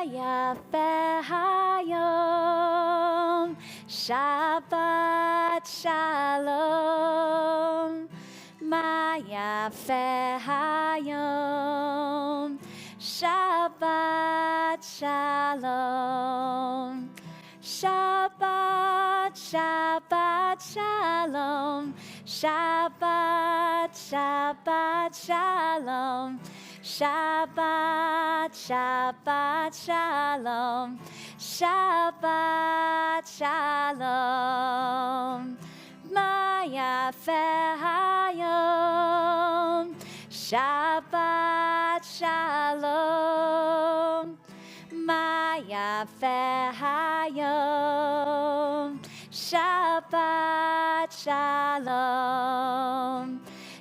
yafe hayom, Shabbat shalom. Ma yafe hayom, Shabbat shalom. Shabbat, Shabbat shalom. Shabbat, Shabbat shalom. Shabbat, Shabbat shalom. Shabbat shalom. Ma yafe hayom, Shabbat shalom. Ma yafe hayom, Shabbat shalom.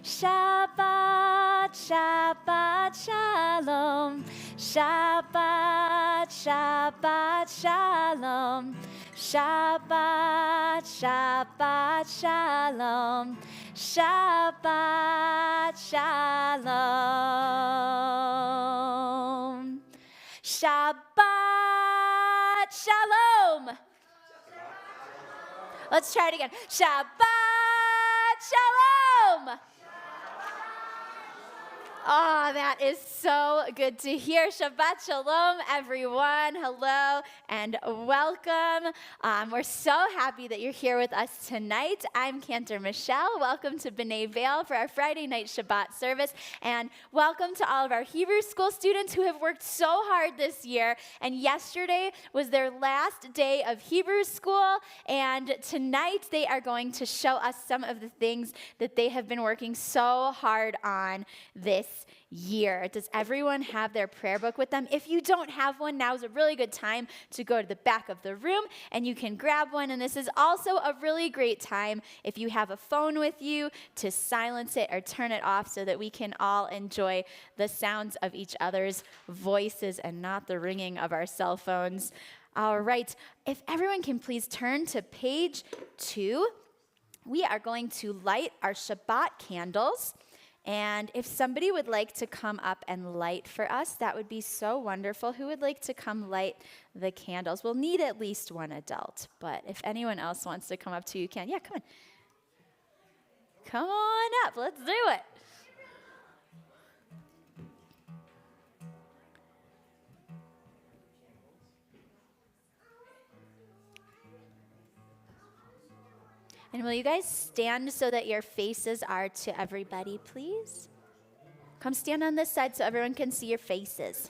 Shabbat, Shabbat shalom. Shabbat, Shabbat shalom. Shabbat, Shabbat shalom. Shabbat shalom. Shabbat shalom. Let's try it again. Shabbat shalom. Oh, that is so good to hear. Shabbat shalom, everyone. Hello and welcome. We're so happy that you're here with us tonight. I'm Cantor Michelle. Welcome to B'nai Vail for our Friday night Shabbat service. And welcome to all of our Hebrew school students who have worked so hard this year. And yesterday was their last day of Hebrew school. And tonight they are going to show us some of the things that they have been working so hard on this year. Does everyone have their prayer book with them? If you don't have one, now is a really good time to go to the back of the room and you can grab one. And this is also a really great time, if you have a phone with you, to silence it or turn it off so that we can all enjoy the sounds of each other's voices and not the ringing of our cell phones. All right. If everyone can please turn to page 2, we are going to light our Shabbat candles. And if somebody would like to come up and light for us, that would be so wonderful. Who would like to come light the candles? We'll need at least one adult, but if anyone else wants to come up too, you can. Yeah, come on. Come on up. Let's do it. And will you guys stand so that your faces are to everybody, please? Come stand on this side so everyone can see your faces.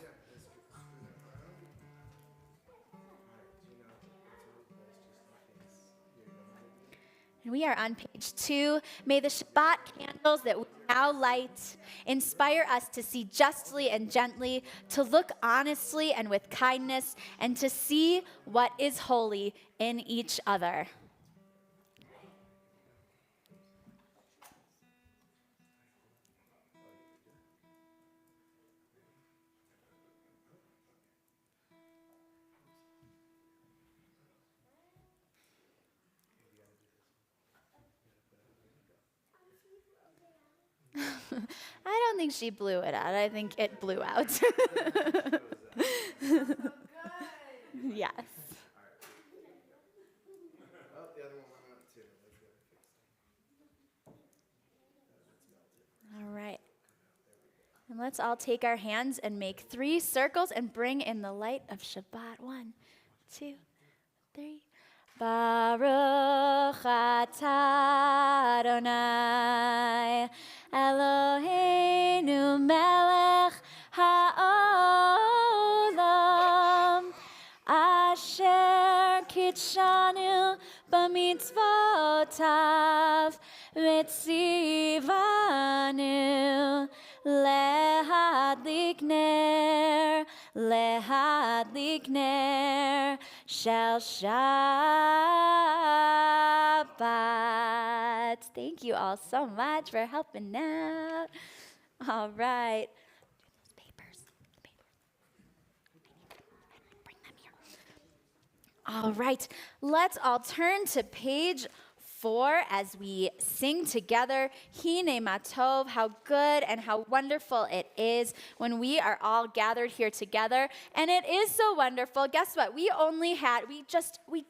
And we are on page 2. May the Shabbat candles that we now light inspire us to see justly and gently, to look honestly and with kindness, and to see what is holy in each other. I don't think she blew it out. I think it blew out. Yes. All right. And let's all take our hands and make 3 circles and bring in the light of Shabbat. 1, 2, 3. Baruch atah Adonai Eloheinu melech haolam asher kitshanu b'mitzvotav v'tzivanu lehadlik ner shel Shabbat. Thank you all so much for helping out. All right. Papers. Bring them here. All right. Let's all turn to page 4 as we sing together, Hine Matov, how good and how wonderful it is when we are all gathered here together. And it is so wonderful. Guess what? We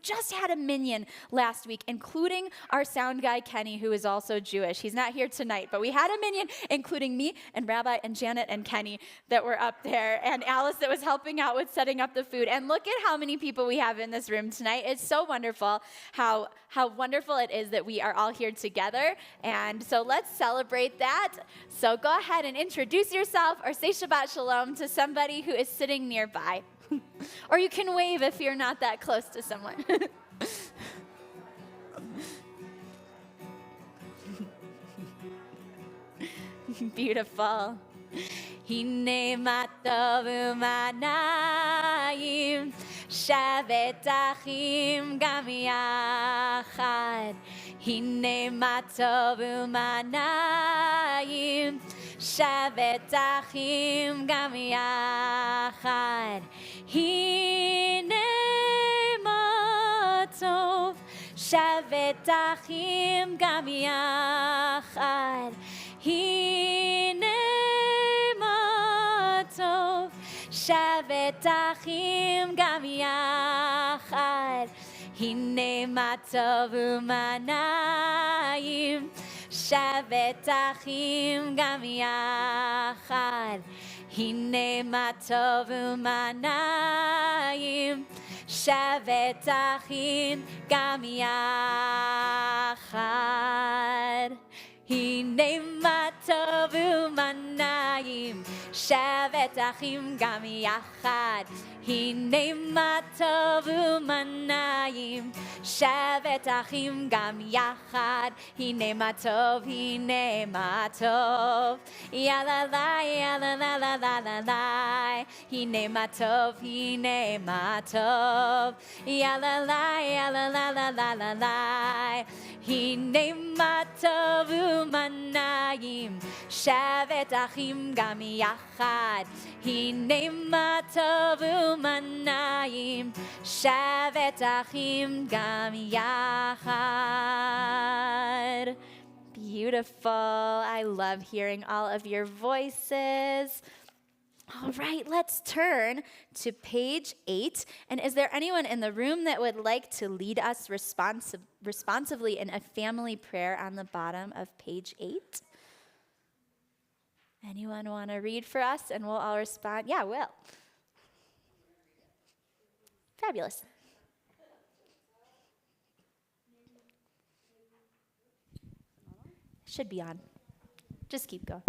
just had a minyan last week, including our sound guy, Kenny, who is also Jewish. He's not here tonight, but we had a minyan, including me and Rabbi and Janet and Kenny that were up there, and Alice that was helping out with setting up the food. And look at how many people we have in this room tonight. It's so wonderful how wonderful it is that we are all here together. And so let's celebrate that. So go ahead and introduce yourself or say Shabbat Shalom to somebody who is sitting nearby. Or you can wave if you're not that close to someone. Beautiful. Hine matov u'manayim, shevet achim gam yachad. Hine matov u'manayim, shevet achim gam yachad. Hine matov, shevet achim gam yachad. Hine matov, shevet achim gam yachad. Hine matov u'manayim, shevet achim gam yachad. Hine matov u'manayim, shevet achim gam yachad. Hine matov u'manayim, shevet achim gam yachad. Hine matov u'manayim, shevet achim gam yachad. Hine matov, yalalai, yalalalalai. Hine matov, yalalai, yalalalalai. Hine matov u'manayim, shevet achim gam yachad. Hine matov u'manayim, shevet achim gam yachad. Beautiful. I love hearing all of your voices. All right, let's turn to page 8. And is there anyone in the room that would like to lead us responsively in a family prayer on the bottom of page 8? Anyone want to read for us and we'll all respond? Yeah, Will. Fabulous. Should be on. Just keep going.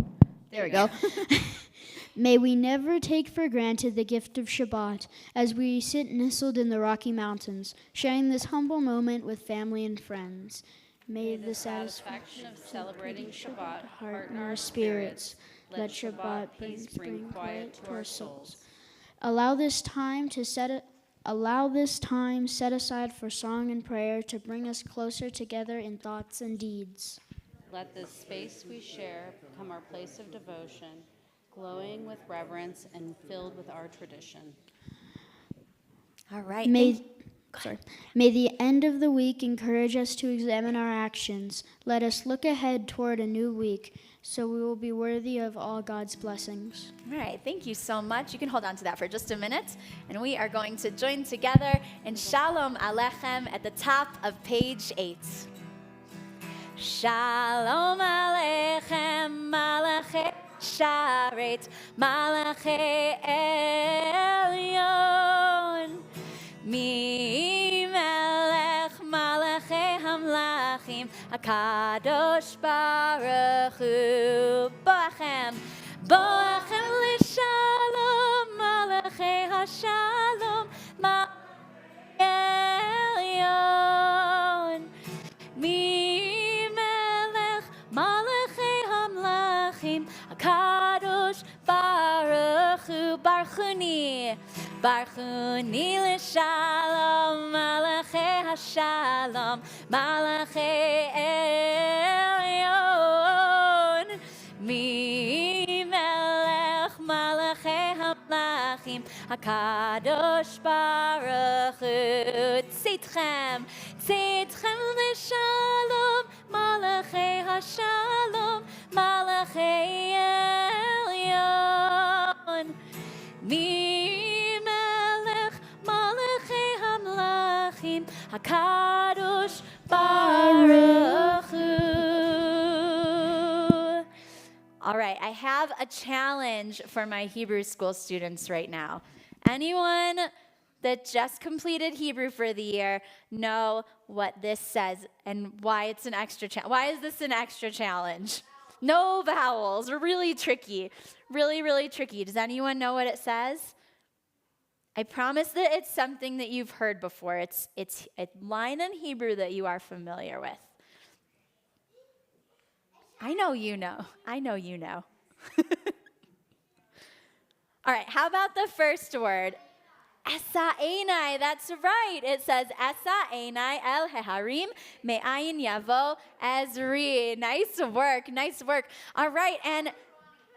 There we go. May we never take for granted the gift of Shabbat as we sit nestled in the Rocky Mountains, sharing this humble moment with family and friends. May the satisfaction of celebrating Shabbat hearten our spirits. Let Shabbat peace bring quiet to our souls. Allow this time set aside for song and prayer to bring us closer together in thoughts and deeds. Let this space we share become our place of devotion, glowing with reverence and filled with our tradition. All right. May the end of the week encourage us to examine our actions. Let us look ahead toward a new week, so we will be worthy of all God's blessings. All right, thank you so much. You can hold on to that for just a minute. And we are going to join together in Shalom Aleichem at the top of page 8. Shalom Aleichem, Malachei Sharet, Malachei Elyon. Mi melech malachei hamlachim, HaKadosh Baruch Hu. Boachem, boachem l'shalom, malachei hashalom, malachei elyon. Mi melech malachei hamlachim, HaKadosh Baruch Hu. Barchuni, Barchuni l'shalom, malachei hashalom, malachei elyon. Mi melech malachei hamlachim, HaKadosh Baruch Hu. Tzitchem, tzitchem לשלום, מלאכי השלום, מלאכי עליון. מי מלך מלאכי המלכים, הקדוש ברוך הוא. All right, I have a challenge for my Hebrew school students right now. Anyone that just completed Hebrew for the year know what this says and why it's an extra challenge. Why is this an extra challenge? No vowels. Really tricky. Really, really tricky. Does anyone know what it says? I promise that it's something that you've heard before. It's a line in Hebrew that you are familiar with. I know you know. I know you know. All right, how about the first word? Esa einai, that's right. It says, Esa einai el heharim me'ayin yavo ezri. Nice work, nice work. All right, and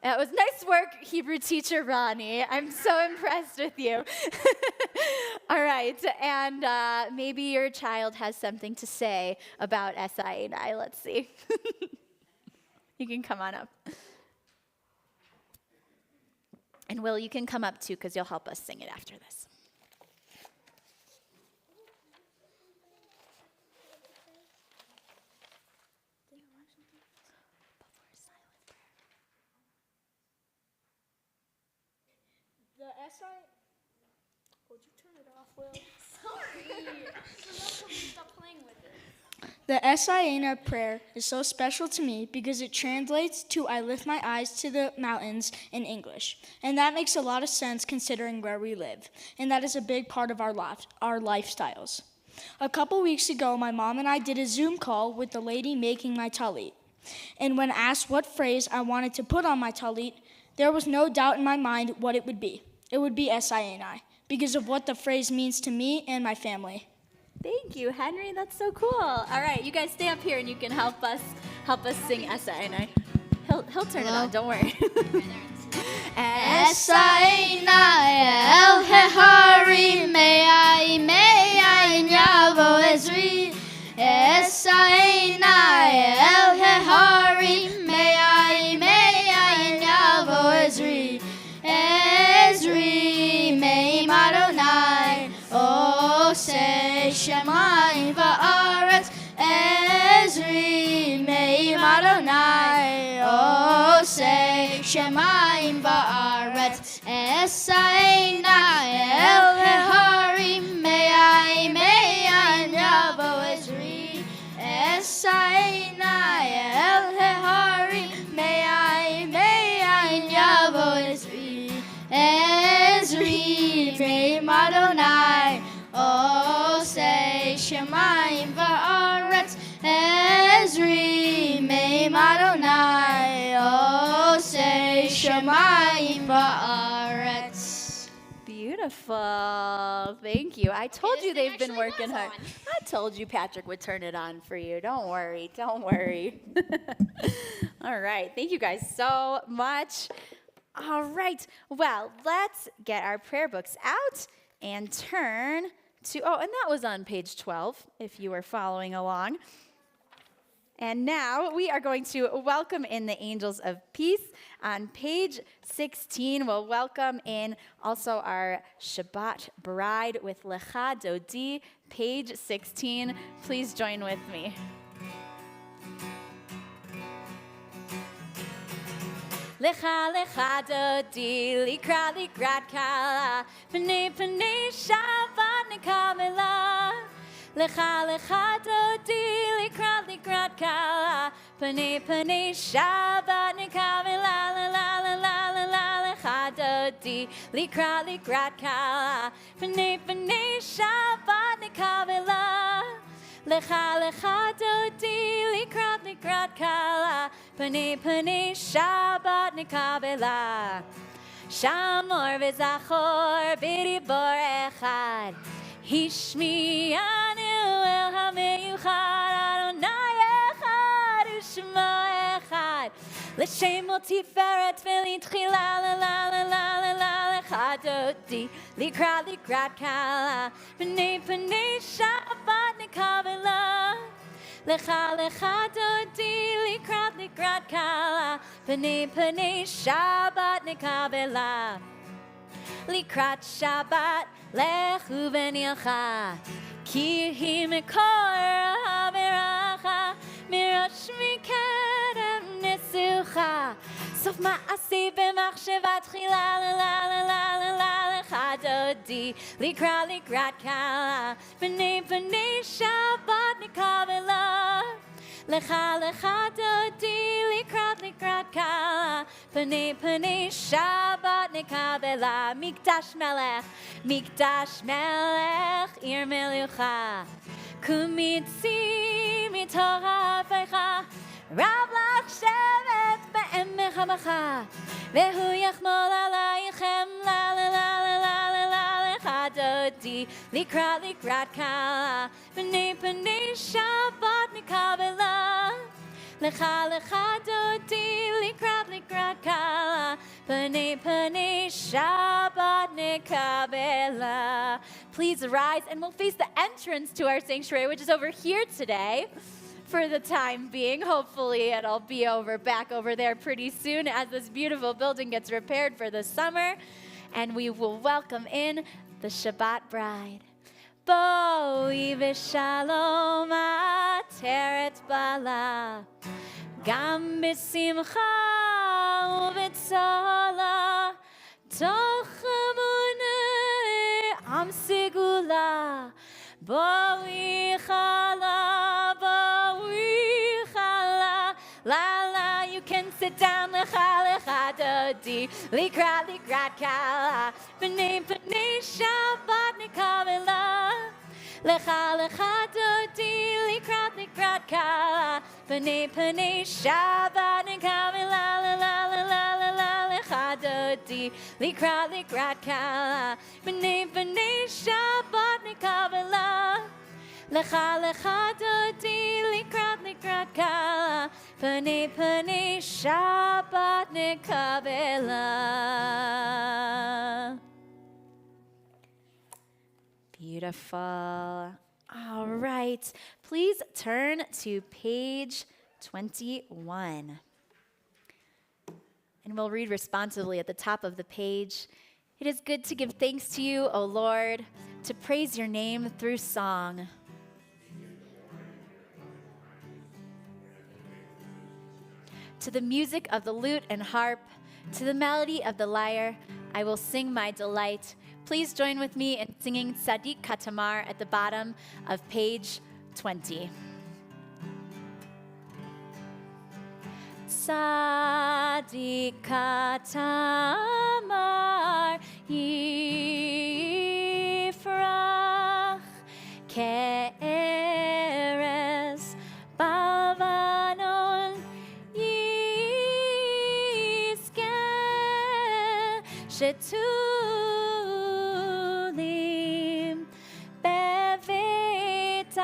it was nice work, Hebrew teacher Ronnie. I'm so impressed with you. All right, and maybe your child has something to say about Esa einai. Let's see. You can come on up. And Will, you can come up too, because you'll help us sing it after this. The SI. Would you turn it off, Will? Sorry. Stop playing with it. The Esayena prayer is so special to me because it translates to I lift my eyes to the mountains in English. And that makes a lot of sense considering where we live. And that is a big part of our lifestyles. A couple weeks ago, my mom and I did a Zoom call with the lady making my talit. And when asked what phrase I wanted to put on my talit, there was no doubt in my mind what it would be. It would be Esayena because of what the phrase means to me and my family. Thank you, Henry. That's so cool. All right, you guys stay up here and you can help us sing Esa Einai. He'll turn it on. Don't worry. Esa einai el heharim me'ayin yavo ezri. Esa einai el heharim me'ayin yavo ezri. Ezri me'im Adonai oseh shemayim va'aretz. Ezri me'im Adonai oseh shemayim va'aretz. Esa einai el heharim me'ayin yavo ezri. Esa einai el heharim me'ayin yavo ezri. Ezri me'im Adonai oseh shemayim va'aretz. Ezri me'im Adonai oseh shemayim va'aretz. Beautiful. Thank you. I told you they've been working hard. I told you Patrick would turn it on for you. Don't worry. Don't worry. All right. Thank you guys so much. All right. Well, let's get our prayer books out and turn to, and that was on page 12, if you were following along. And now we are going to welcome in the angels of peace. On page 16, we'll welcome in also our Shabbat bride with Lecha Dodi, page 16. Please join with me. Lecha lecha dodi, likrat kala, pnei Shabbat nekavela. Lecha lecha dodi, likrat kala, pnei Shabbat nekavela. La lecha dodi, likrat kala, pnei Shabbat nekavela. Lecha lecha dodi, likrat kala, pnei Shabbat nekabela. Shamor v'zachor b'dibor echad, hishmiyanu el hameyuchad, Adonai echad u'shmo echad. L'shemo tiferet v'litchila lecha dodi, likrat kala, pnei Shabbat nekabela. Lecha lecha dodi likrat kala. Pnei pnei Shabbat nekabela. Likrat Shabbat lechu v'nilcha. Ki hi mekor haveracha. Mirosh mikedem nesucha. Sof ma'aseh b'machshavat tchila lecha dodi likrat kala. Pnei pnei Shabbat nekabela. Lecha lecha dodi likrat kala. Pnei pnei Shabbat nekabela. Mikdash melech ir melucha. Kumitzi mitoch ha'afecha. Rav lach shevet be'emech hamacha. Vehu yachmol alaychem lecha dodi likrat kala. Pnei pnei Shabbat nekabela. Lecha lecha dodi likrat kala. Pnei pnei Shabbat nekabela. Please rise and we'll face the entrance to our sanctuary, which is over here today. For the time being, hopefully it'll be back over there pretty soon as this beautiful building gets repaired for the summer. And we will welcome in the Shabbat bride. Boi v'shalom ateret bala, gam b'simcha u'v'tzola, toch emunah am segula. Boi chala, la la, you can sit down. Lecha dodi likrat kala. Pnei pnei Shabbat nekabela. Lecha dodi likrat kala. Pnei pnei Shabbat nekabela. Lecha dodi likrat kala. Pnei pnei Shabbat nekabela. Lecha dodi likrat kala. Pnei pnei Shabbat nekabela. Beautiful. All right. Please turn to page 21. And we'll read responsively at the top of the page. It is good to give thanks to you, O Lord, to praise your name through song. To the music of the lute and harp, to the melody of the lyre, I will sing my delight. Please join with me in singing Tzadik Katamar at the bottom of page 20. Tzadik Katamar yifrach ke'erez balvanon shetulim bevet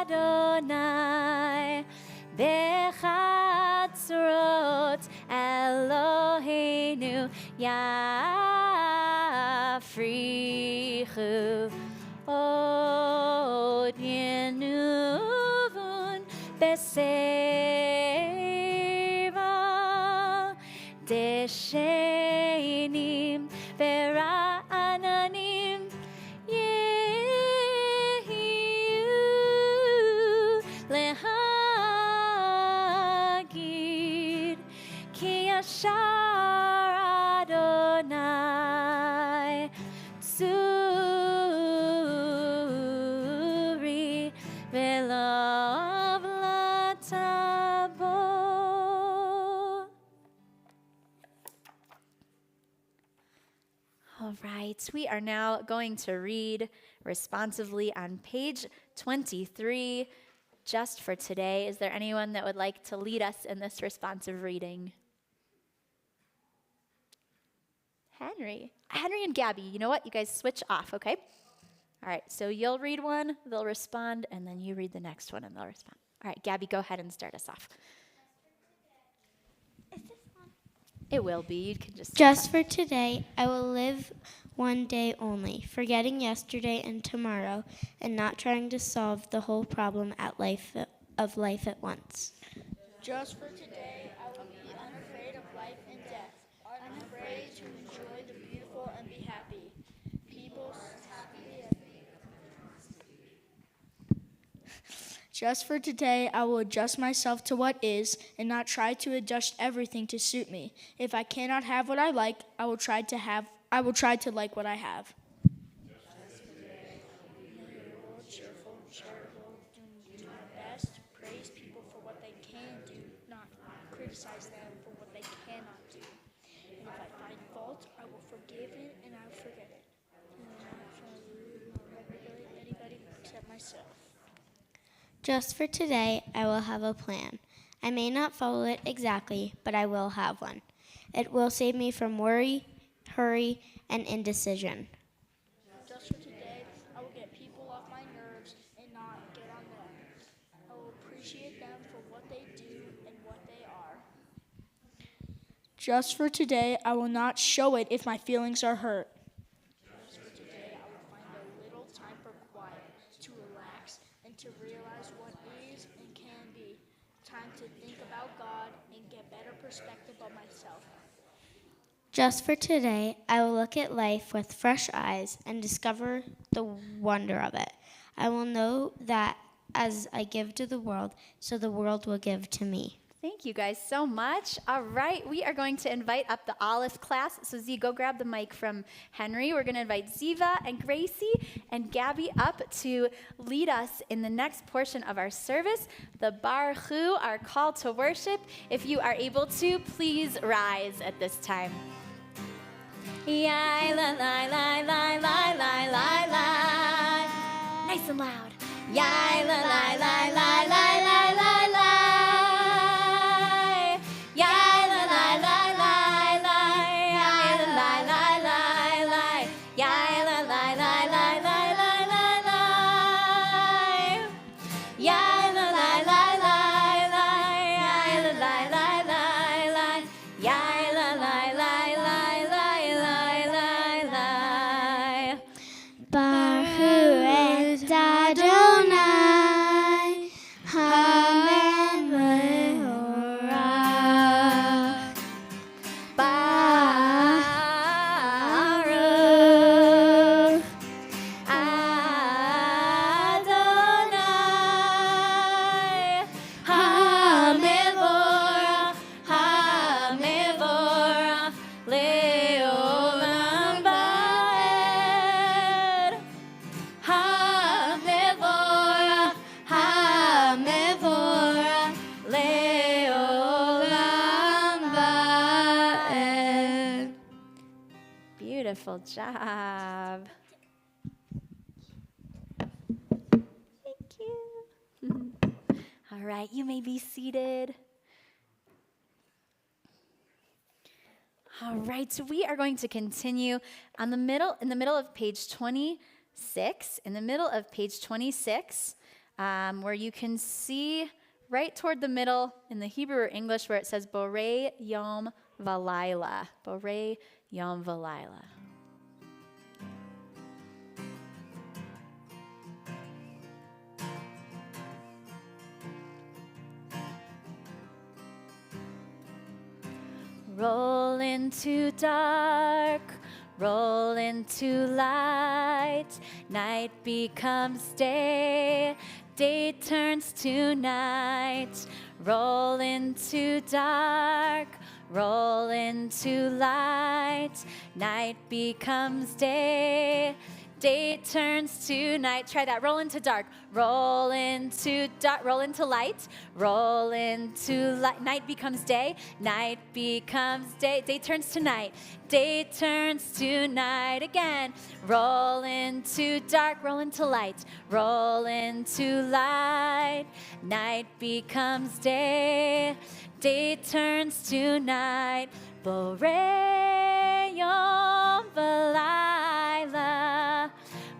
Adonai bechatzrot Eloheinu yafrichu od yenuvun beseva deshenim vera'ananim yehiyu lehagid ki yashar Adonai tzuri v'lov latabo. All right, we are now going to read responsively on page 23 just for today. Is there anyone that would like to lead us in this responsive reading? Henry and Gabby, you know what? You guys switch off, okay? All right, so you'll read one, they'll respond, and then you read the next one and they'll respond. All right, Gabby, go ahead and start us off. Is this on? It will be. You can Just for today, I will live one day only, forgetting yesterday and tomorrow, and not trying to solve the whole problem of life at once. Just for today, I will be unafraid of life and death, unafraid to enjoy the beautiful and be happy. People Just for today, I will adjust myself to what is and not try to adjust everything to suit me. If I cannot have what I like, I will try to like what I have. Cheerful, charitable, do my best, praise people for what they can do, not criticize them for what they cannot do. And if I find fault, I will forgive it and I will forget it. And I'm not trying to rude nor manipulate anybody except myself. Just for today, I will have a plan. I may not follow it exactly, but I will have one. It will save me from worry, hurry, and indecision. Just for today, I will get people off my nerves and not get on them. I will appreciate them for what they do and what they are. Just for today, I will not show it if my feelings are hurt. Just for today, I will find a little time for quiet, to relax, and to realize what is and can be. Time to think about God and get better perspective of myself. Just for today, I will look at life with fresh eyes and discover the wonder of it. I will know that as I give to the world, so the world will give to me. Thank you guys so much. All right, we are going to invite up the Olive class. So Z, go grab the mic from Henry. We're going to invite Ziva and Gracie and Gabby up to lead us in the next portion of our service, the Baruch Hu, our call to worship. If you are able to, please rise at this time. Yai la la la la la la la la. Nice and loud. Yai la la la la la la la la. Yai la la la la la. Yai la la la la la. Yai la la la la la la la la. Yai la la la la la. Yai la la la la la. Yai la la la la. Baruch et Adonai, Amen Leorah. Baruch Adonai, Hamevorach, Hamevorach, Leolam Vaed. Hamevorach, Hamevorach, Leolam Vaed. Beautiful job. Thank you. All right, you may be seated. All right, so we are going to continue in the middle of page 26, where you can see right toward the middle in the Hebrew or English where it says Borei Yom Valayla. Borei Yom Valayla. Roll into dark, roll into light. Night becomes day, day turns to night. Roll into dark, roll into light. Night becomes day, day turns to night. Try that. Roll into dark, roll into dark, roll into light, roll into light. Night becomes day, night becomes day, day turns to night, day turns to night again. Roll into dark, roll into light, roll into light. Night becomes day, day turns to night. Borei Yom Valayla,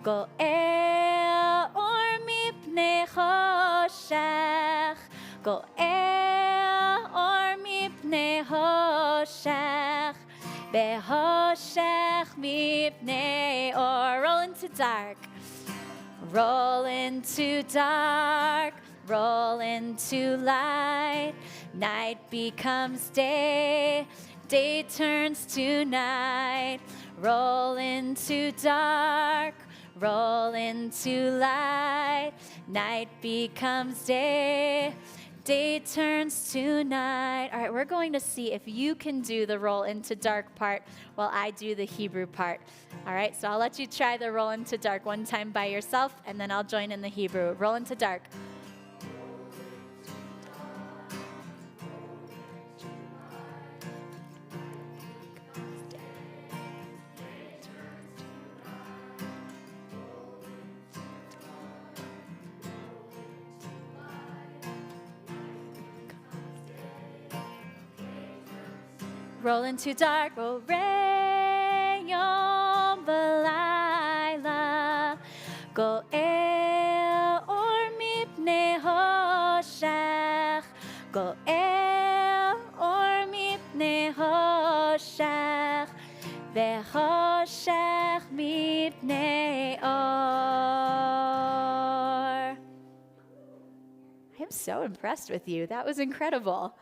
Go'el or mipnei choshech, Go'el or mipnei choshech, Behoshech mipnei or. Roll into dark, roll into dark, roll into light. Night becomes day, day turns to night. Roll into dark, roll into light. Night becomes day, day turns to night. All right, we're going to see if you can do the roll into dark part while I do the Hebrew part. All right, so I'll let you try the roll into dark one time by yourself, and then I'll join in the Hebrew. Roll into dark. Roll into dark, roll yom v'layla, go el or mipnei hoshech, go el or mipnei hoshech, ve'hoshech mipnei or. I'm so impressed with you. That was incredible.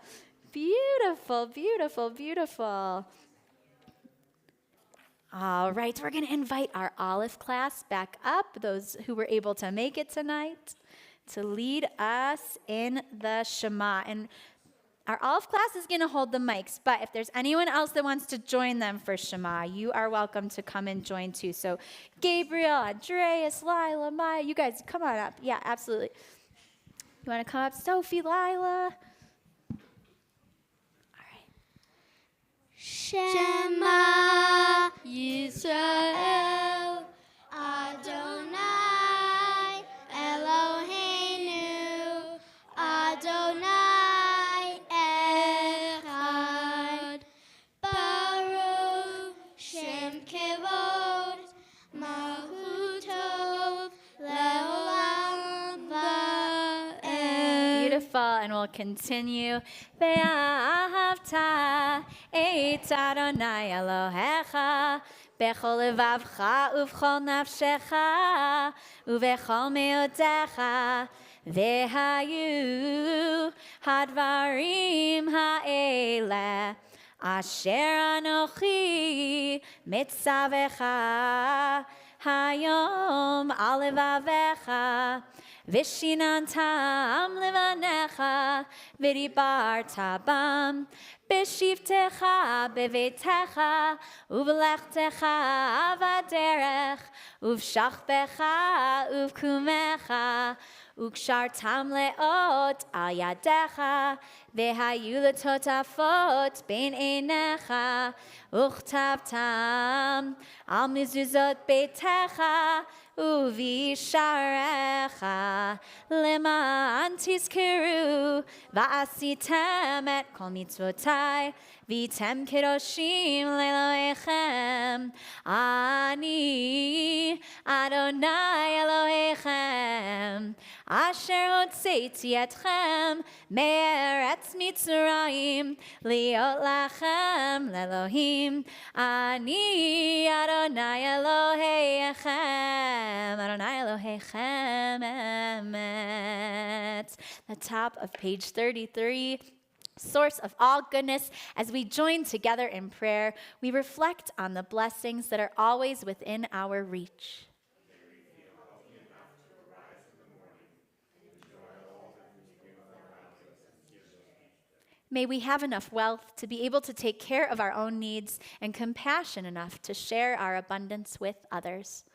Beautiful, beautiful, beautiful. All right, we're going to invite our Olive class back up, those who were able to make it tonight, to lead us in the Shema. And our Olive class is going to hold the mics, but if there's anyone else that wants to join them for Shema, you are welcome to come and join too. So Gabriel, Andreas, Lila, Maya, you guys come on up. Yeah, absolutely. You want to come up? Sophie, Lila. Shema Yisrael Adonai Eloheinu Adonai Echad Baruch Shem Kevod Malchutov Leolam Va'ed. Beautiful, and we'll continue. Ve'ahavta et Adonai Elohecha bechol levavcha uvchol nafshecha uvechol meotecha vehayu hadvarim ha'ele asher anochi mitzavecha hayom al levavecha Vishinantam levanecha v'dibarta bam b'shivtecha b'veitecha uv'lechtecha avaderech uv'shachbecha uv'kumecha ukshartam leot al yadecha v'hayu letotafot bein einecha uchtavtam al mizuzot beitecha Uvisharecha leman tizkeru va'asitem et kol mitzvotai v'item kedoshim le'elohechem ani Adonai Elohechem asher hotzeiti etchem me'eretz Mitzrayim liot lachem le'elohim ani Adonai Elohechem Adonai Elohechem emet. The top of page 33. Source of all goodness. As we join together in prayer, we reflect on the blessings that are always within our reach. May we have enough wealth to be able to take care of our own needs and compassion enough to share our abundance with others.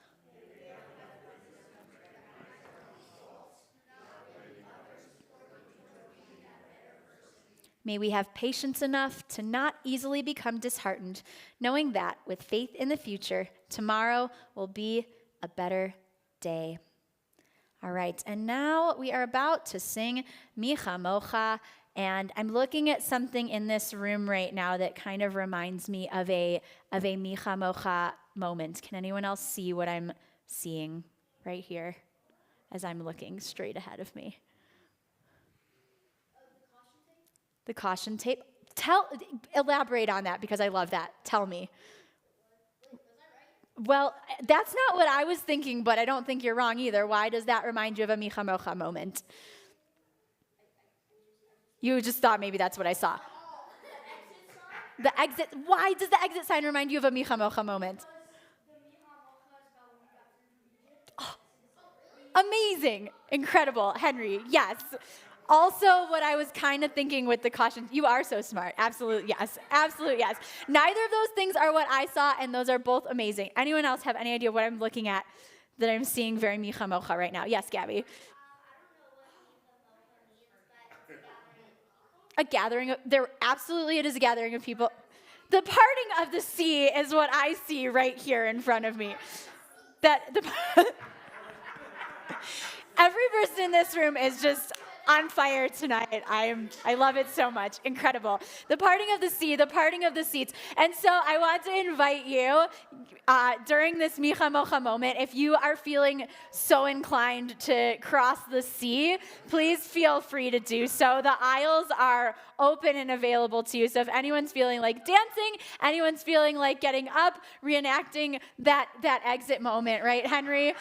May we have patience enough to not easily become disheartened, knowing that with faith in the future, tomorrow will be a better day. All right, and now we are about to sing Micha Mocha, and I'm looking at something in this room right now that kind of reminds me of a Micha Mocha moment. Can anyone else see what I'm seeing right here as I'm looking straight ahead of me? The caution tape. Elaborate on that because I love that. Tell me. Well, that's not what I was thinking, but I don't think you're wrong either. Why does that remind you of a Micha Mocha moment? You just thought maybe that's what I saw. The exit. Why does the exit sign remind you of a Micha Mocha moment? Oh, amazing. Incredible. Henry, yes. Also, what I was kind of thinking with the caution, you are so smart. Absolute yes. Absolute yes. Neither of those things are what I saw, and those are both amazing. Anyone else have any idea what I'm looking at that I'm seeing very Micha Mocha right now? Yes, Gabby. A gathering of, there absolutely it is a gathering of people. The parting of the sea is what I see right here in front of me. Every person in this room is just on fire tonight. I love it so much. Incredible. The parting of the sea, the parting of the seats. And so I want to invite you during this Micha Mocha moment, if you are feeling so inclined to cross the sea, please feel free to do so. The aisles are open and available to you. So if anyone's feeling like dancing, anyone's feeling like getting up, reenacting that exit moment, right, Henry?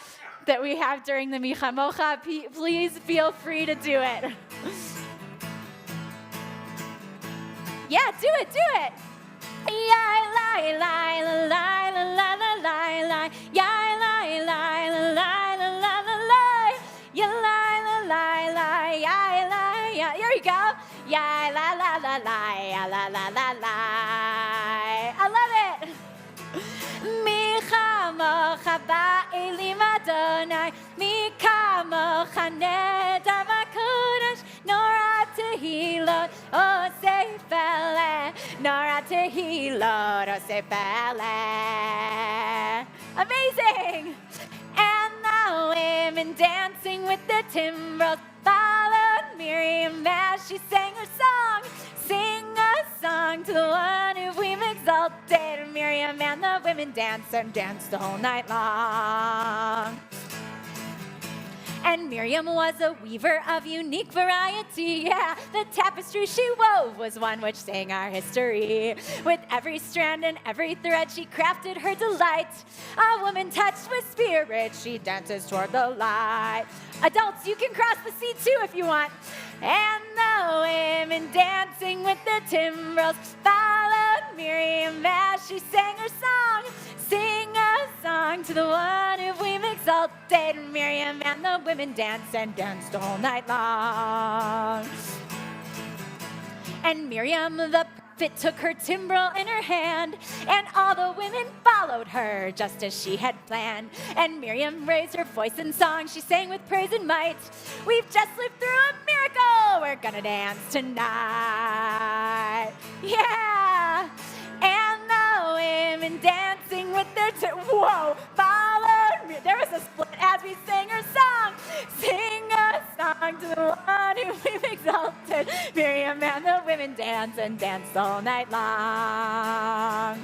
That we have during the Micha Mocha, please feel free to do it. Yeah, do it. Yeah, la la la la la la la la. Yeah, la la la la la la la la. Yeah, la la la la. Yeah, la yeah. Here you go. Yeah, la la la la. Yeah, la la la la. I love it. Micha Mocha ba'elim Adonai, Micha Mocha neder b'kodesh, Nora tehilot oseh pele, Nora tehilot oseh pele. Amazing! And the women dancing with their timbrels followed Miriam as she sang her song. Sing a song to the one who we've exalted. Miriam and the women danced and danced the whole night long. And Miriam was a weaver of unique variety. Yeah, the tapestry she wove was one which sang our history. With every strand and every thread she crafted her delight. A woman touched with spirit, she dances toward the light. Adults, you can cross the sea too if you want. And the women dancing with their timbrels followed Miriam as she sang her song. Sing a song to the one who we've exalted. Miriam and the women danced and danced all night long. And Miriam the prophet took her timbrel in her hand, and all the women followed her just as she had planned. And Miriam raised her voice in song, she sang with praise and might. We've just lived through a miracle, we're gonna dance tonight. Yeah! And the women dancing with their followed me. There was a split as we sang her song. Sing a song to the one who we've exalted. Miriam and the women dance and dance all night long.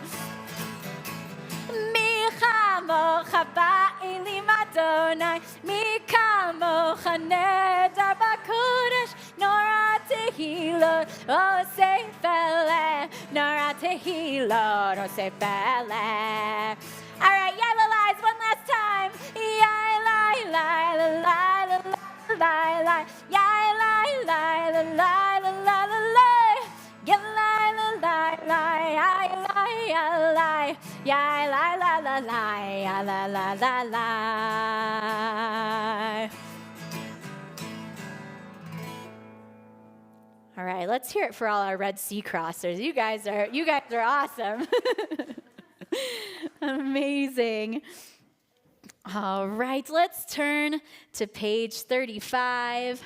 Micha Mocha ba'elim Adonai, Micha Mocha neder b'kodesh, Nora tehilot oseh pele, Nora tehilot oseh pele. All right, yai-la-lies, one last time. Yai-la-la-la-la-la-la-la, yai-la-la-la-la-la-la-la-la. Ya la la la la ya la ya la la la la ya la la la la. All right, let's hear it for all our Red Sea crossers. You guys are awesome. Amazing. All right, let's turn to page 35.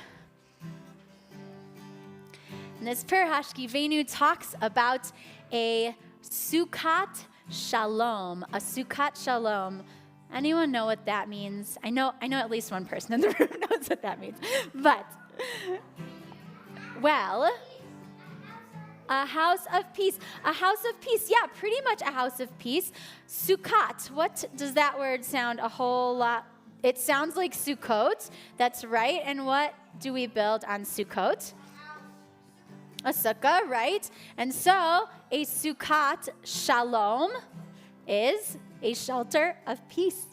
And this prayer Hashkivenu talks about a Sukkot Shalom. A Sukkot Shalom. Anyone know what that means? I know at least one person in the room knows what that means. But, well, a house of peace. A house of peace. Yeah, pretty much a house of peace. Sukkot. What does that word sound a whole lot? It sounds like Sukkot. That's right. And what do we build on Sukkot? A sukkah, right? And so a Sukkot Shalom is a shelter of peace.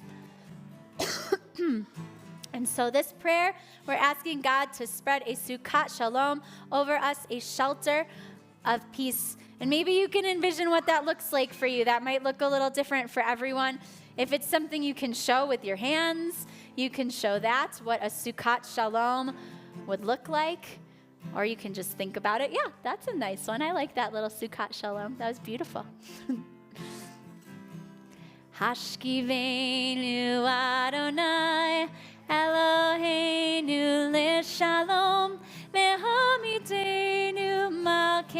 And so this prayer, we're asking God to spread a Sukkot Shalom over us, a shelter of peace. And maybe you can envision what that looks like for you. That might look a little different for everyone. If it's something you can show with your hands, you can show that, what a Sukkot Shalom would look like. Or you can just think about it. Yeah, that's a nice one. I like that little Sukkot Shalom. That was beautiful. Hashkivenu Adonai Eloheinu leShalom Mehamidenu Malkeinu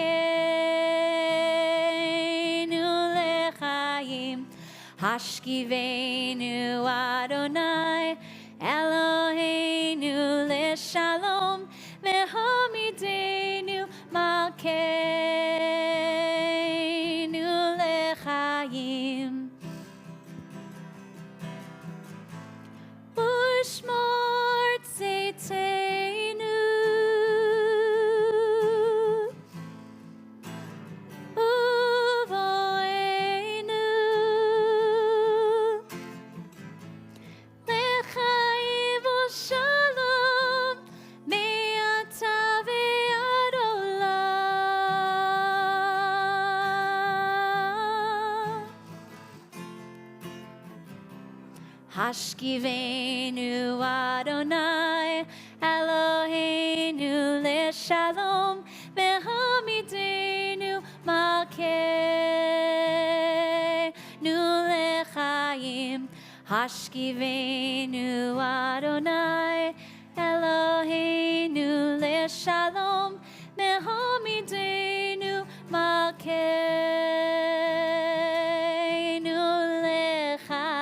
lechaim. Hashkivenu Adonai Eloheinu leShalom Mehamidenu Malkeinu lechaim. Ushmor tzeiteinu uvoenu lechaim v'shalom me'ata ve'ad olam. Hashkivenu Adonai Eloheinu leShalom Mehamidenu Malkeinu lechaim. Hashkivenu Adonai Eloheinu leShalom Mehamidenu Malkeinu lechaim.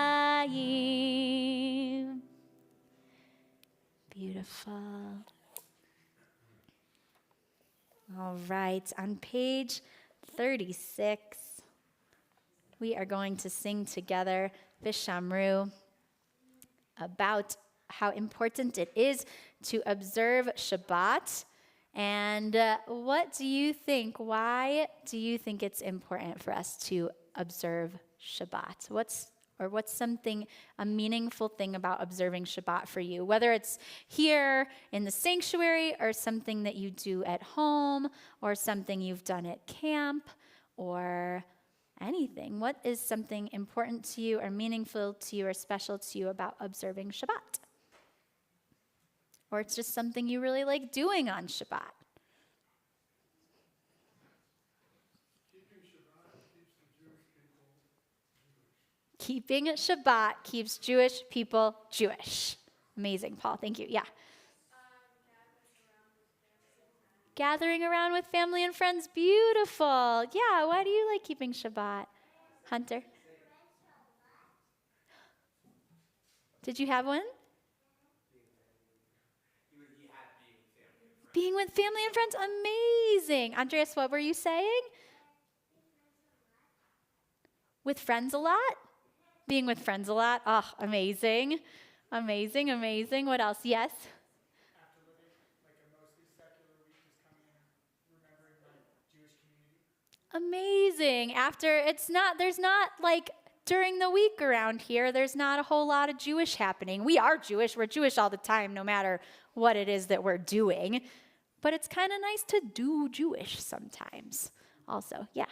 Beautiful. All right, on page 36, we are going to sing together Vishamru about how important it is to observe Shabbat. And what do you think? Why do you think it's important for us to observe Shabbat? What's something, a meaningful thing about observing Shabbat for you? Whether it's here in the sanctuary or something that you do at home or something you've done at camp or anything. What is something important to you or meaningful to you or special to you about observing Shabbat? Or it's just something you really like doing on Shabbat. Keeping Shabbat keeps Jewish people Jewish. Amazing, Paul. Thank you. Yeah. Gathering around with family and friends. Beautiful. Yeah. Why do you like keeping Shabbat? Hunter? Did you have one? Being with family and friends. Amazing. Andreas, what were you saying? With friends a lot? Being with friends a lot. Oh, amazing. Amazing, amazing. What else? Yes? After living like a mostly secular week, just coming in and remembering my Jewish community. Amazing. There's not like during the week around here, there's not a whole lot of Jewish happening. We are Jewish. We're Jewish all the time, no matter what it is that we're doing. But it's kind of nice to do Jewish sometimes also. Yeah.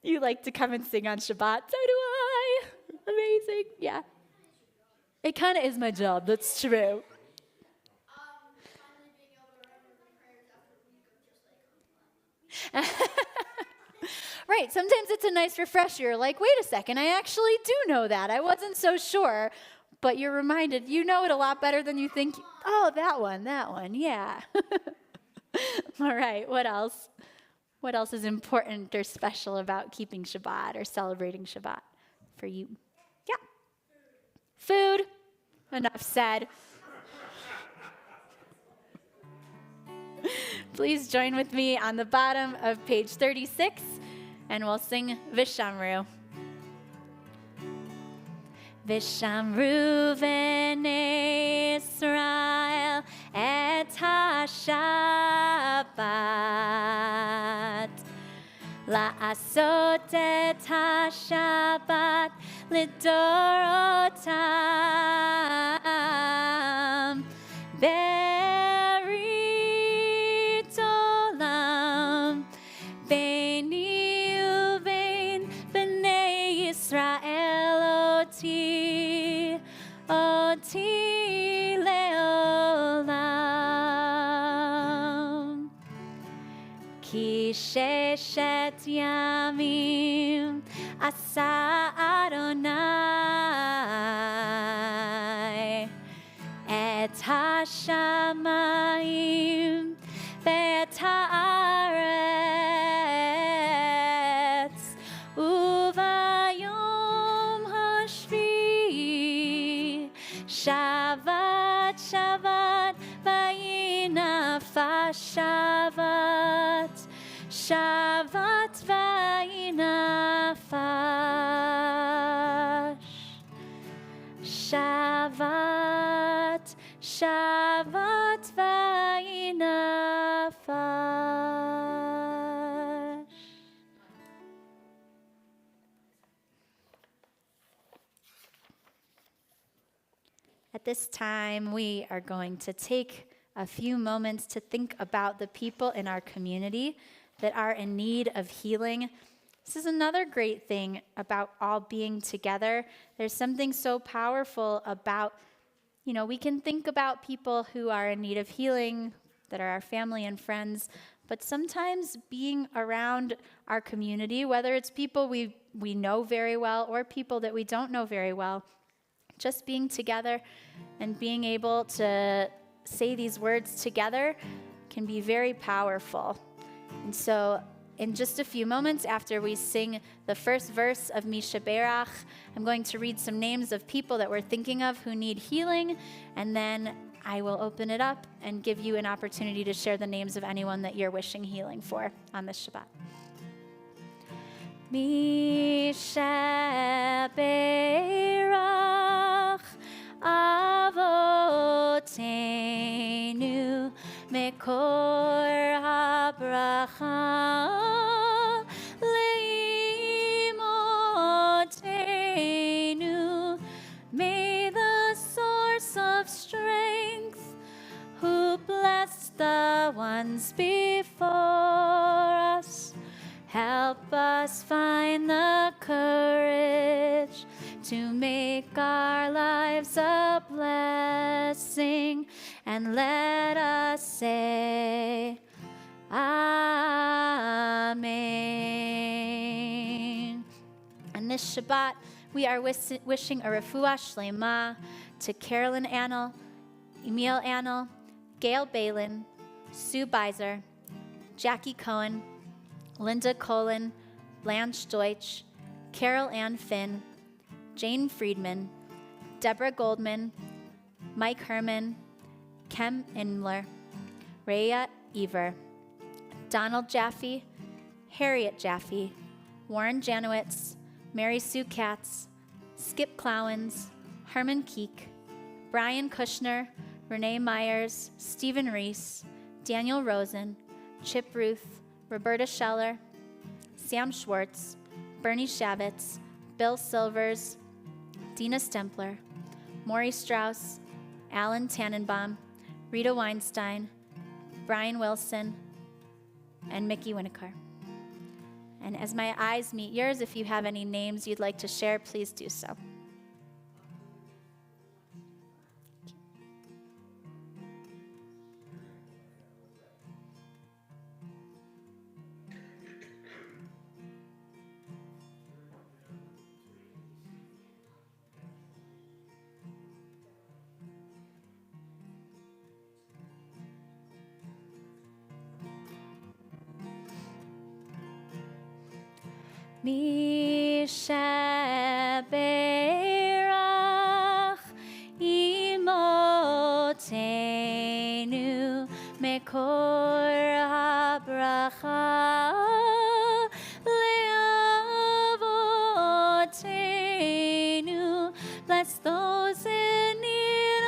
You like to come and sing on Shabbat? So do I. Amazing. Yeah. It kind of is my job. That's true. Right. Sometimes it's a nice refresher. Like, wait a second, I actually do know that. I wasn't so sure. But you're reminded, you know it a lot better than you think. Oh, that one. Yeah. All right. What else? What else is important or special about keeping Shabbat or celebrating Shabbat for you? Yeah. Food. Enough said. Please join with me on the bottom of page 36, and we'll sing Vishamru. Vishamru v'nei Israel et ha-Shabbat לעשות את השבת לדורותם ברית עולם ביני ובין בני ישראל אותי לעולם. כי ששת ימים עשה אדוני את השמיים ואת הארץ, וביום השביעי שבת שבת ויהי נפש שבת שבת ויהי נפש שבת שבת ויהי נפש. At this time, we are going to take a few moments to think about the people in our community that are in need of healing. This is another great thing about all being together. There's something so powerful about, we can think about people who are in need of healing, that are our family and friends, but sometimes being around our community, whether it's people we know very well or people that we don't know very well, just being together and being able to say these words together can be very powerful. And so in just a few moments after we sing the first verse of Mishaberach, I'm going to read some names of people that we're thinking of who need healing, and then I will open it up and give you an opportunity to share the names of anyone that you're wishing healing for on this Shabbat. Mishaberach Avotenu Mekor HaBracha Leimotenu. May the source of strength, who blessed the ones before us, help us find the courage to make our lives a blessing, and let us say, Amen. And this Shabbat, we are wishing a refuah shlema to Carolyn Annell, Emil Annell, Gail Balin, Sue Beiser, Jackie Cohen, Linda Colin, Blanche Deutsch, Carol Ann Finn, Jane Friedman, Deborah Goldman, Mike Herman, Kem Imler, Rhea Ever, Donald Jaffe, Harriet Jaffe, Warren Janowitz, Mary Sue Katz, Skip Clowens, Herman Keek, Brian Kushner, Renee Myers, Stephen Reese, Daniel Rosen, Chip Ruth, Roberta Scheller, Sam Schwartz, Bernie Shavitz, Bill Silvers, Dina Stempler, Maury Strauss, Alan Tannenbaum, Rita Weinstein, Brian Wilson, and Mickey Winokur. And as my eyes meet yours, if you have any names you'd like to share, please do so. Mishaberach imotenu mekor habracha leavotenu. Bless those in need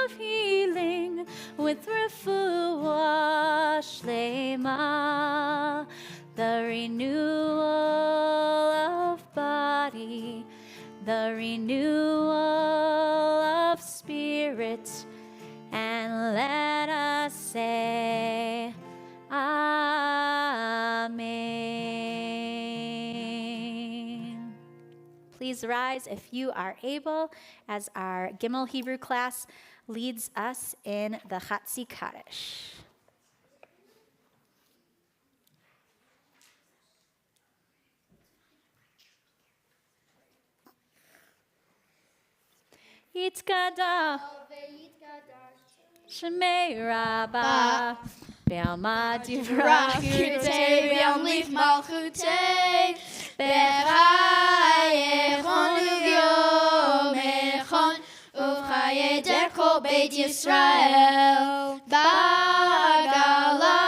of healing with refuah shlema, the renewed the renewal of spirit, and let us say, Amen. Please rise if you are able as our Gimel Hebrew class leads us in the Chatzi Kaddish. Yitkada Shemei Rabbah Be'alma Divrach Yurtei Be'am Lif Malchutei Bechayechon Uvyomechon Uvchaye Derko Beit Yisrael Bagala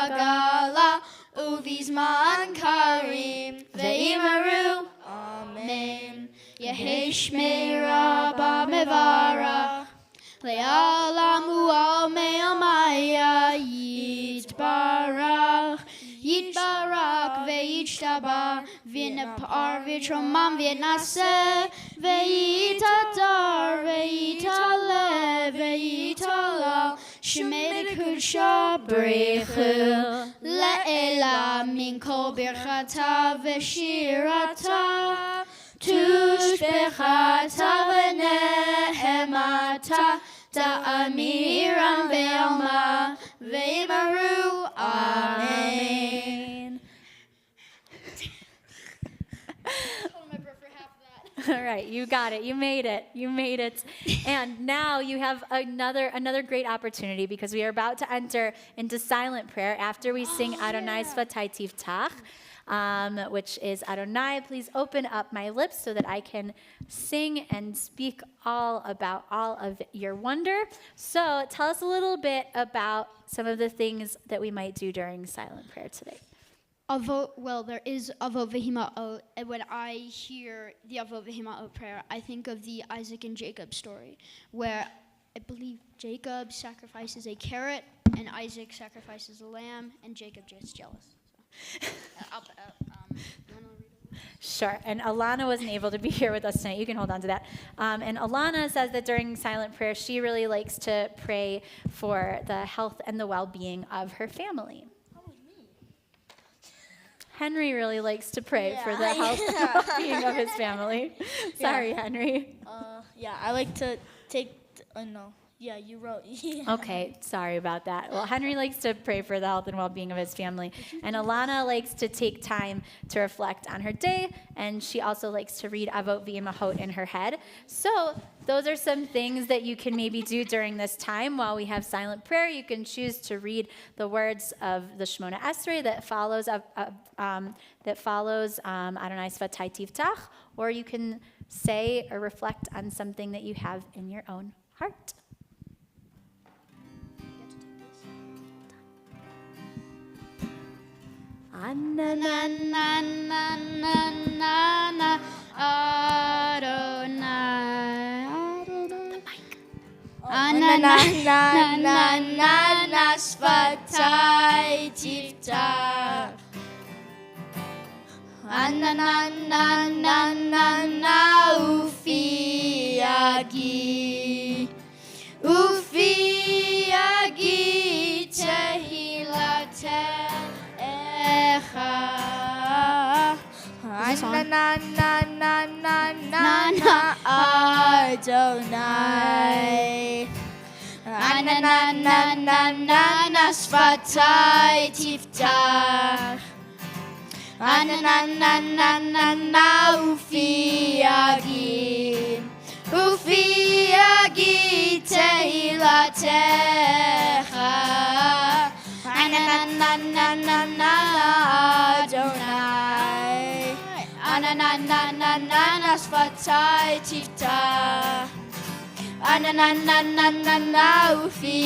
Bagala Uvizman Karim Ve'imaru Amen Yehei Shmei Rabbah Mevarach Le'alam u'almei almaya Yitbarach ve'yitshtabach v'nepar v'tromam v'naseh ve'yitadar ve'yitaleh ve'yitalal Shemei v'kudsha b'rechu le'ela min kol birchata v'shirata Tushbechata v'nehemata ta'amiram ve'alma ve'imaru. Amen. All right, you got it. You made it. You made it. And now you have another great opportunity because we are about to enter into silent prayer after we sing Adonai Sfatai Tiftach. Which is Adonai, please open up my lips so that I can sing and speak all about all of your wonder. So tell us a little bit about some of the things that we might do during silent prayer today. There is Avot V'Hima'ot, and when I hear the Avot V'Hima'ot prayer, I think of the Isaac and Jacob story, where I believe Jacob sacrifices a carrot, and Isaac sacrifices a lamb, and Jacob gets jealous. Sure. And Alana wasn't able to be here with us tonight. You can hold on to that. And Alana says that during silent prayer, she really likes to pray for the health and the well-being of her family. Henry really likes to pray for the health and well-being of his family. Sorry, Henry. I like to take, no. Yeah, you wrote. Yeah. Okay, sorry about that. Well, Henry likes to pray for the health and well-being of his family, and Alana likes to take time to reflect on her day, and she also likes to read Avot V'Imachot in her head. So those are some things that you can maybe do during this time while we have silent prayer. You can choose to read the words of the Shemona Esrei that follows Adonai Sfatai Tiftach, or you can say or reflect on something that you have in your own heart. Anananananana Adonai Anananananana Sfatai Tiftach Anananananana Ufi Agi Tehilatel Anananananana Adonai Anananananana Sfatai Tiftach Anananananana Ufi Agi Tehilatecha Anananananana Adonai Anananananana Sfatai Tiftach Anananananana Ufi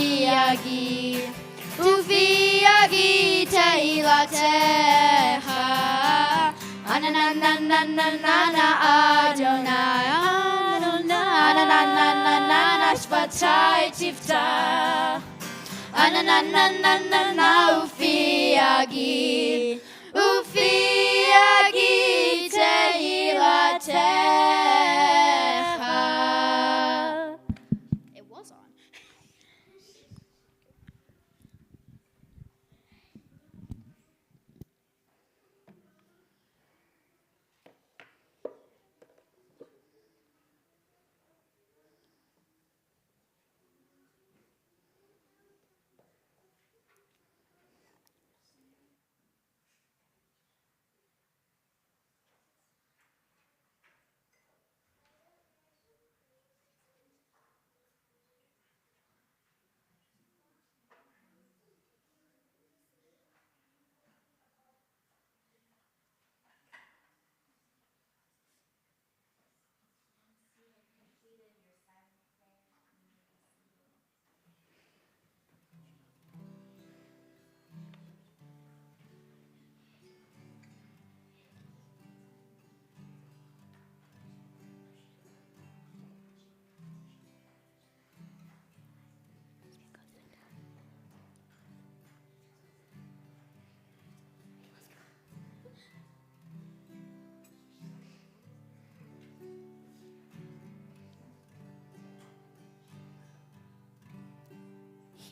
Agi Tehilatecha Anananananana Adonai Anananananana Sfatai Tiftach Anananananana Ufi Agi Tehilatecha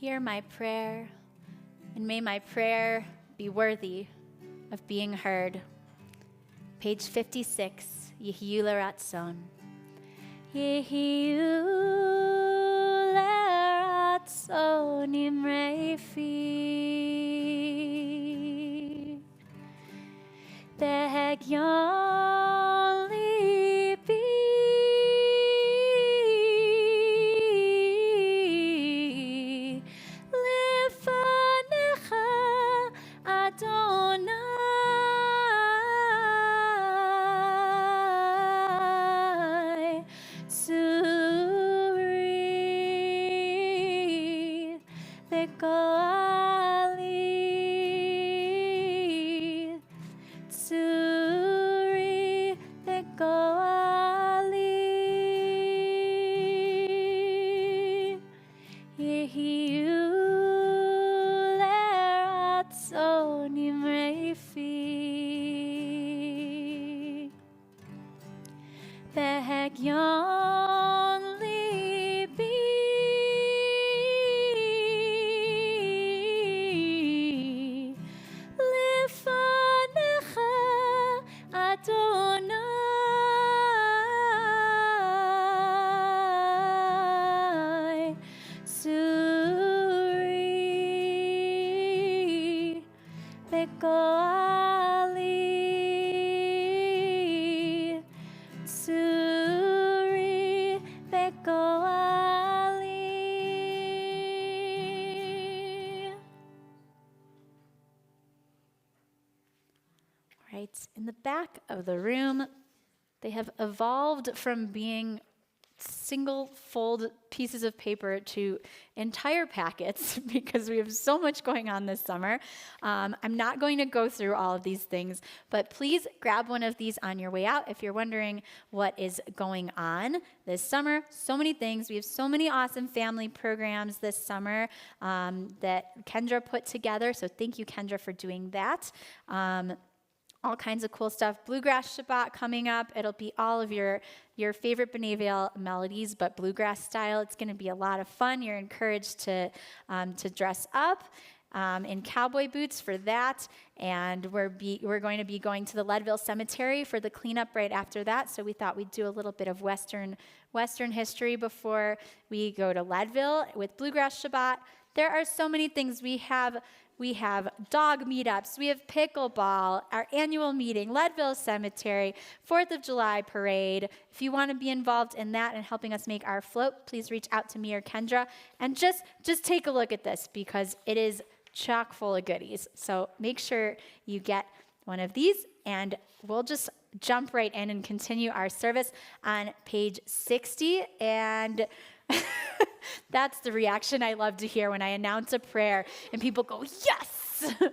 hear my prayer, and may my prayer be worthy of being heard. Page 56, Yehiyu L'Ratzon. Yehiyu L'Ratzon Imrei Fi Behegyon Libi Lefanecha Adonai Suri Bekoali Suri Bekoali Yehiyu L'Ratzon Imrei Fi Behegyon Libi Lefanecha Adonai Suri Bekoali Suri Bekoali. Right, in the back of the room, they have evolved from being single fold pieces of paper to entire packets because we have so much going on this summer. I'm not going to go through all of these things, but please grab one of these on your way out if you're wondering what is going on this summer. So many things. We have so many awesome family programs this summer that Kendra put together. So thank you, Kendra, for doing that. All kinds of cool stuff. Bluegrass Shabbat coming up. It'll be all of your favorite B'nai Vail melodies, but bluegrass style. It's going to be a lot of fun. You're encouraged to dress up in cowboy boots for that. And we're going to be going to the Leadville Cemetery for the cleanup right after that. So we thought we'd do a little bit of Western history before we go to Leadville with Bluegrass Shabbat. There are so many things. We have dog meetups, we have pickleball, our annual meeting, Leadville Cemetery, 4th of July parade. If you want to be involved in that and helping us make our float, please reach out to me or Kendra. And just take a look at this because it is chock full of goodies. So make sure you get one of these, and we'll just jump right in and continue our service on page 60. And that's the reaction I love to hear when I announce a prayer and people go, yes! I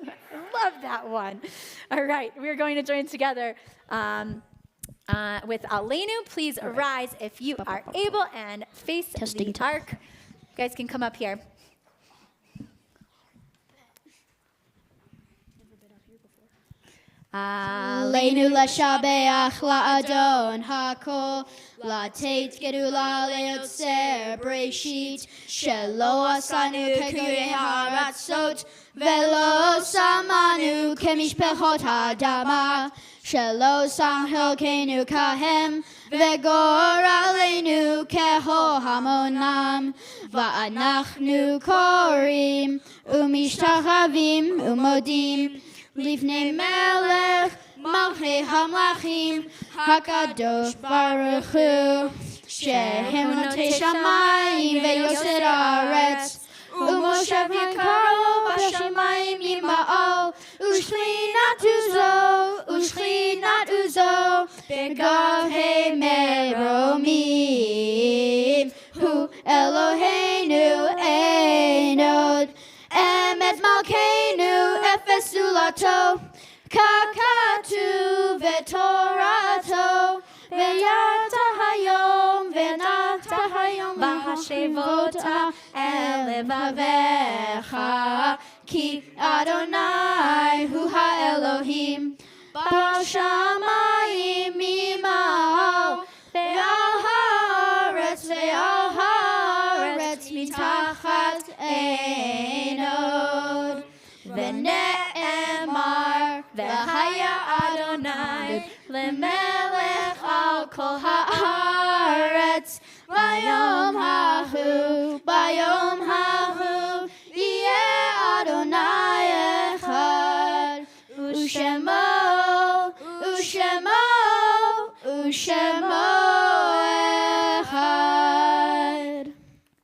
love that one. All right, we're going to join together with Aleinu. Please rise if you are able and face the ark. You guys can come up here. Aleinu l'shabeach la'adon hakol, la'tet gedula le'yotzer breshit, shelo asanu kegurei haratzot, velo samanu kemishpechot hadama, shelo samchelkenu kahem, וגורלנו כהמונם, ואנחנו קוראים ומשתחווים ומודים לפני מלך מלכי המלכים הקדוש ברוך הוא, שהמנותי שמיים ויוסד הארץ, ומושב יקרו בשמיים ימעל, ושכינת עוזו בגבהי מרומים. הוא אלוהינו אין עוד, אמת מלכנו אפס זולתו, ככתוב בתורתו, ויראת היום ונעת היום והשבות אל לבביך, כי אדוני הוא האלוהים בשמיים ממעל, ועל הארץ מתחת Ne'emar v'haya Adonai lemelech al kol haaretz bayom hahu yeh Adonai echad u'shemo echad.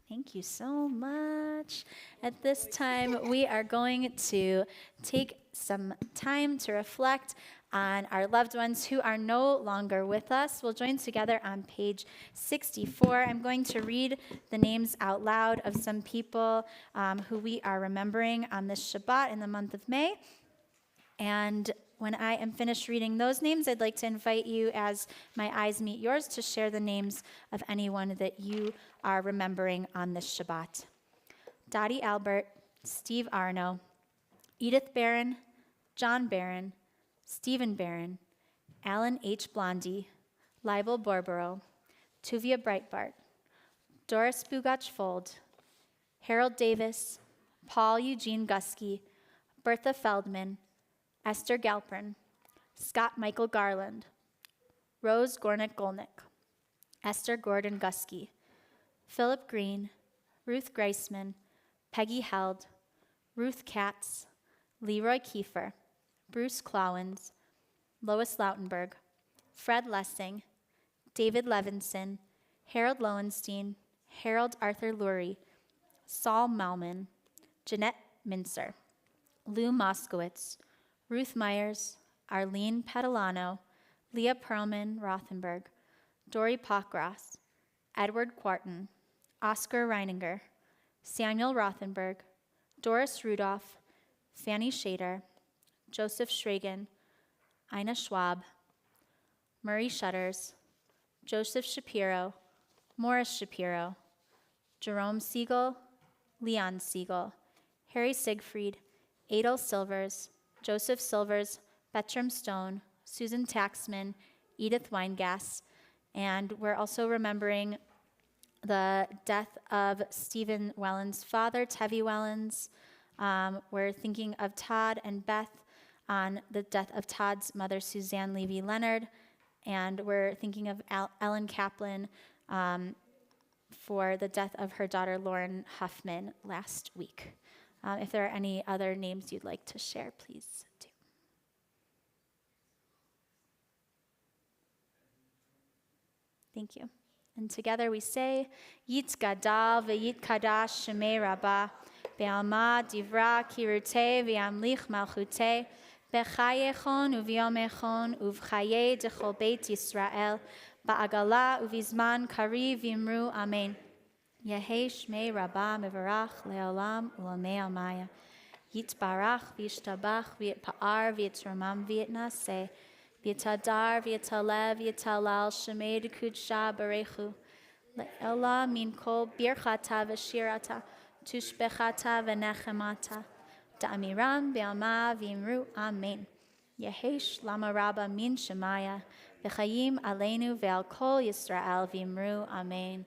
Thank you so much. At this time, we are going to take some time to reflect on our loved ones who are no longer with us. We'll join together on page 64. I'm going to read the names out loud of some people who we are remembering on this Shabbat in the month of May. And when I am finished reading those names, I'd like to invite you, as my eyes meet yours, to share the names of anyone that you are remembering on this Shabbat. Dottie Albert, Steve Arno, Edith Barron, John Barron, Stephen Barron, Alan H. Blondie, Leibel Borborough, Tuvia Breitbart, Doris Bugach-Fold, Harold Davis, Paul Eugene Gusky, Bertha Feldman, Esther Galpern, Scott Michael Garland, Rose Gornick-Golnick, Esther Gordon Gusky, Philip Green, Ruth Greisman, Peggy Held, Ruth Katz, Leroy Kiefer, Bruce Clowens, Lois Lautenberg, Fred Lessing, David Levinson, Harold Lowenstein, Harold Arthur Lurie, Saul Malman, Jeanette Mincer, Lou Moskowitz, Ruth Myers, Arlene Petalano, Leah Perlman Rothenberg, Dory Pockross, Edward Quarton, Oscar Reininger, Samuel Rothenberg, Doris Rudolph, Fanny Shader, Joseph Schragen, Ina Schwab, Murray Shutters, Joseph Shapiro, Morris Shapiro, Jerome Siegel, Leon Siegel, Harry Siegfried, Adel Silvers, Joseph Silvers, Bettram Stone, Susan Taxman, Edith Weingass, and we're also remembering the death of Stephen Welland's father, Tevi Wellens. We're thinking of Todd and Beth on the death of Todd's mother, Suzanne Levy-Leonard, and we're thinking of Ellen Kaplan for the death of her daughter, Lauren Huffman, last week. If there are any other names you'd like to share, please do. Thank you. And together we say, Yit Gadal v'Yit Kadash Shemei Rabbah, Be'alma Divra Kirutei v'Yamlich Malchutei, B'chayechon u'v'yomechon u'v'chayei d'chol Beit Yisrael, Ba'agala u'v'zman kari v'imru Amen. Yehei Shmei Rabbah Mevarach Le'olam U'lamei Almaya. Yitbarach v'yishtabach v'yitpa'ar v'yitromam v'yitnaseh. V'yitadar v'yitalev v'yitalal Shemei d'kudsha barechu. Le'olam min kol birchata v'shirata tushbechata v'nechemata. Da'amiram be'alma v'imru Amen. Yehesh lama rabba min shemaya. V'chayim aleinu ve'al kol Yisrael v'imru Amen.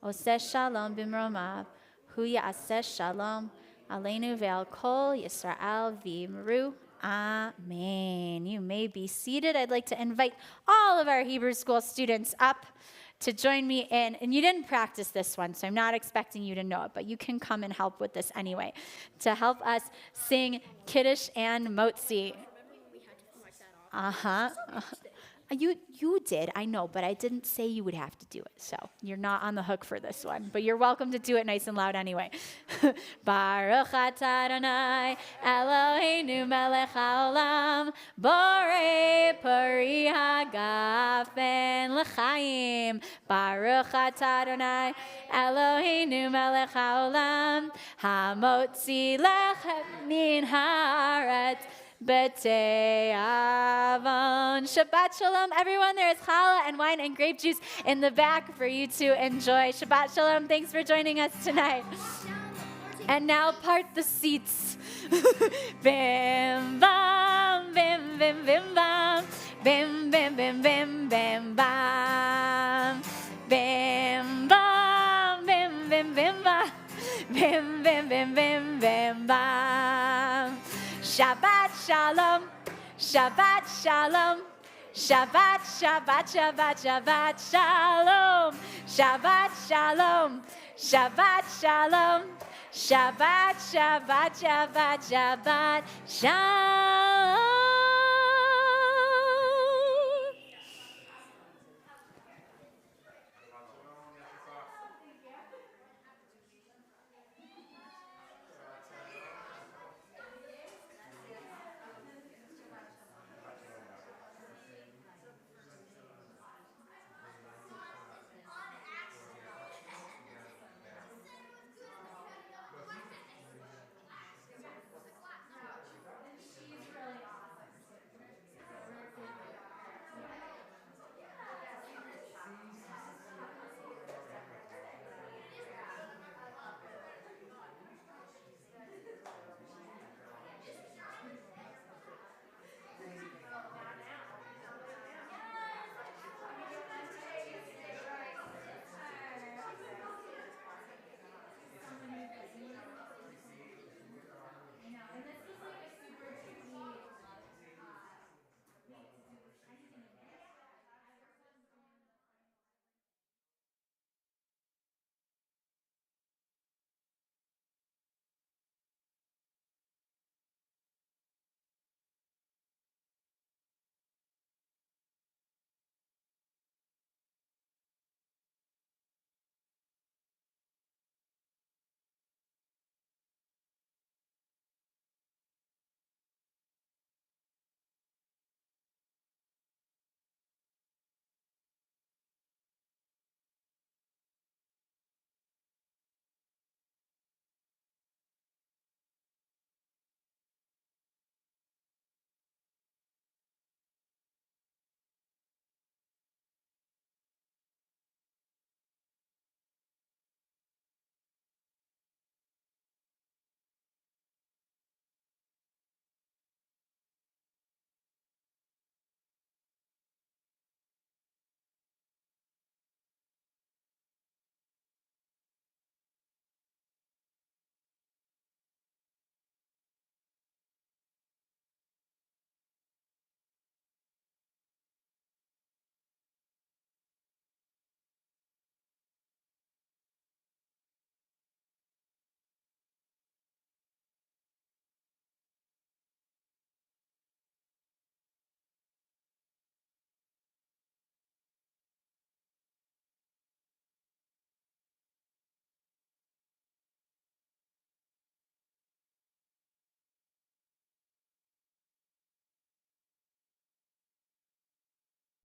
Oseh shalom b'mromav. Hu ya'aseh shalom. Aleinu ve'al kol Yisrael v'imru Amen. You may be seated. I'd like to invite all of our Hebrew School students up to join me in, and you didn't practice this one, so I'm not expecting you to know it, but you can come and help with this anyway, to help us sing Kiddush and Motzi. You did, I know, but I didn't say you would have to do it, so you're not on the hook for this one, but you're welcome to do it nice and loud anyway. Baruch atah Adonai Eloheinu melech haolam borei pari hagafen l'chaim. Baruch atah Adonai Eloheinu melech haolam hamotzi lechem min haaretz B'tei Avon. Shabbat Shalom, everyone. There is challah and wine and grape juice in the back for you to enjoy. Shabbat Shalom. Thanks for joining us tonight. And now part the seats. Bim bam, bim bim bim bam, bim bim bim bim bim bam, bim bam, bim bim bim bam, bim bim bim bim bim bam. Shabbat shalom, Shabbat shalom, Shabbat, Shabbat, Shabbat, Shabbat shalom, Shabbat shalom, Shabbat shalom, Shabbat, Shabbat, Shabbat, Shabbat shalom.